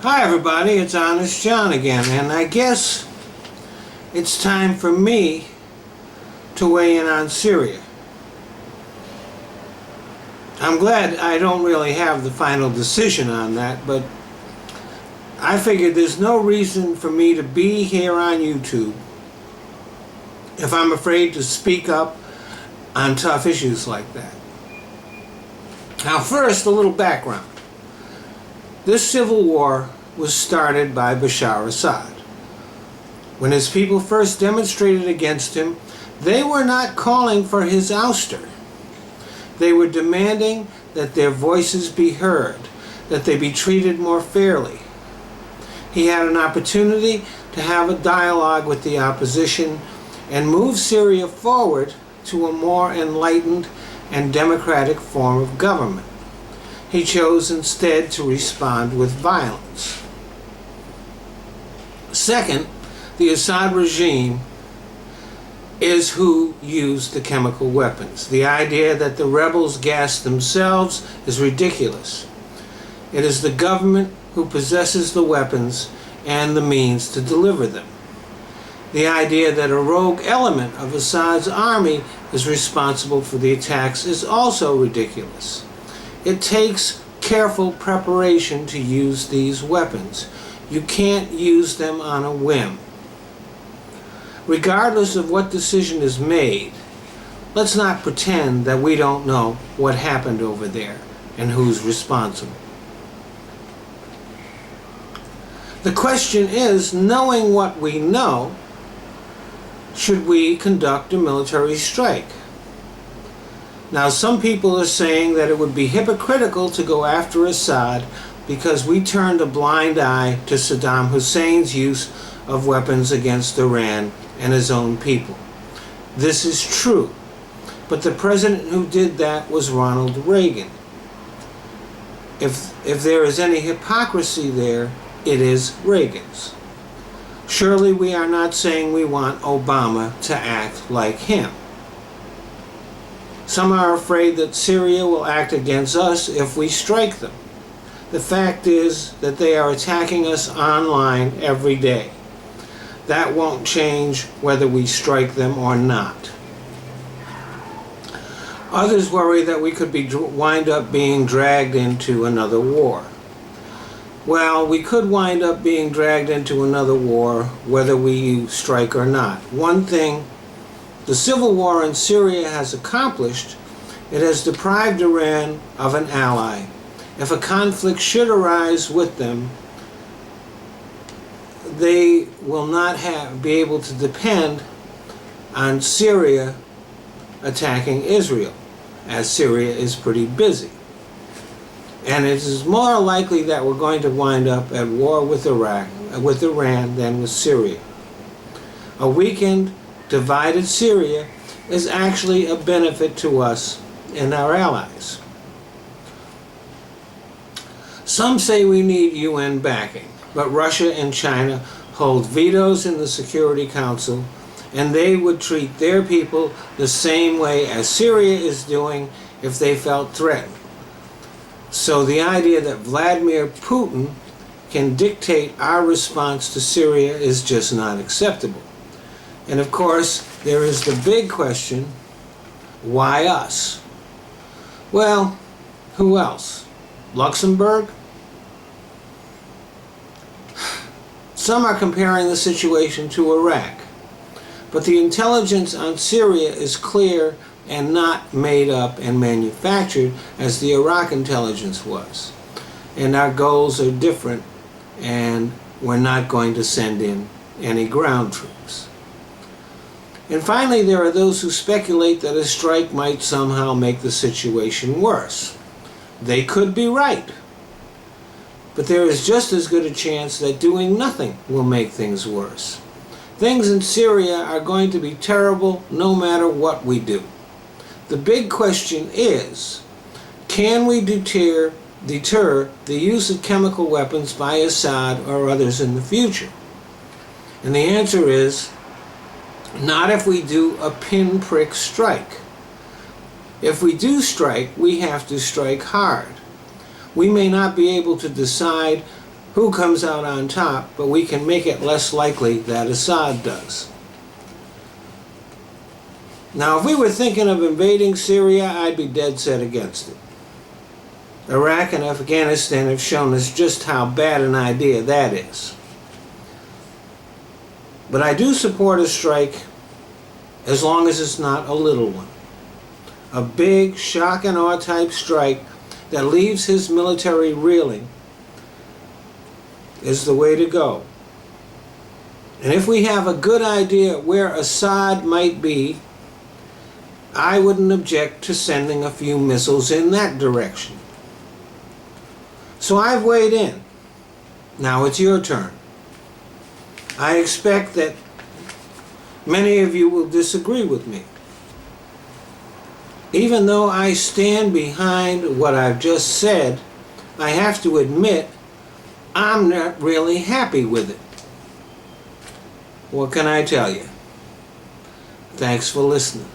Hi everybody, it's Honest John again, and I guess it's time for me to weigh in on Syria. I'm glad I don't really have the final decision on that, but I figured there's no reason for me to be here on YouTube if I'm afraid to speak up on tough issues like that. Now first, a little background. This civil war was started by Bashar Assad. When his people first demonstrated against him, they were not calling for his ouster. They were demanding that their voices be heard, that they be treated more fairly. He had an opportunity to have a dialogue with the opposition and move Syria forward to a more enlightened and democratic form of government. He chose instead to respond with violence. Second, the Assad regime is who used the chemical weapons. The idea that the rebels gassed themselves is ridiculous. It is the government who possesses the weapons and the means to deliver them. The idea that a rogue element of Assad's army is responsible for the attacks is also ridiculous. It takes careful preparation to use these weapons. You can't use them on a whim. Regardless of what decision is made, let's not pretend that we don't know what happened over there and who's responsible. The question is, knowing what we know, should we conduct a military strike? Now, some people are saying that it would be hypocritical to go after Assad because we turned a blind eye to Saddam Hussein's use of weapons against Iran and his own people. This is true, but the president who did that was Ronald Reagan. If there is any hypocrisy there, it is Reagan's. Surely we are not saying we want Obama to act like him. Some are afraid that Syria will act against us if we strike them. The fact is that they are attacking us online every day. That won't change whether we strike them or not. Others worry that we could wind up being dragged into another war. Well, we could wind up being dragged into another war whether we strike or not. One thing the civil war in Syria has accomplished, it has deprived Iran of an ally. If a conflict should arise with them, they will not be able to depend on Syria attacking Israel, as Syria is pretty busy. And it is more likely that we're going to wind up at war with Iran than with Syria. A weakened, divided Syria is actually a benefit to us and our allies. Some say we need UN backing, but Russia and China hold vetoes in the Security Council, and they would treat their people the same way as Syria is doing if they felt threatened. So the idea that Vladimir Putin can dictate our response to Syria is just not acceptable. And of course, there is the big question, why us? Well, who else? Luxembourg? Some are comparing the situation to Iraq, but the intelligence on Syria is clear and not made up and manufactured as the Iraq intelligence was. And our goals are different, and we're not going to send in any ground troops. And finally, there are those who speculate that a strike might somehow make the situation worse. They could be right. But there is just as good a chance that doing nothing will make things worse. Things in Syria are going to be terrible no matter what we do. The big question is, can we deter the use of chemical weapons by Assad or others in the future? And the answer is, not if we do a pinprick strike. If we do strike, we have to strike hard. We may not be able to decide who comes out on top, but we can make it less likely that Assad does. Now, if we were thinking of invading Syria, I'd be dead set against it. Iraq and Afghanistan have shown us just how bad an idea that is. But I do support a strike as long as it's not a little one. A big shock and awe type strike that leaves his military reeling is the way to go. And if we have a good idea where Assad might be, I wouldn't object to sending a few missiles in that direction. So I've weighed in. Now it's your turn. I expect that many of you will disagree with me. Even though I stand behind what I've just said, I have to admit I'm not really happy with it. What can I tell you? Thanks for listening.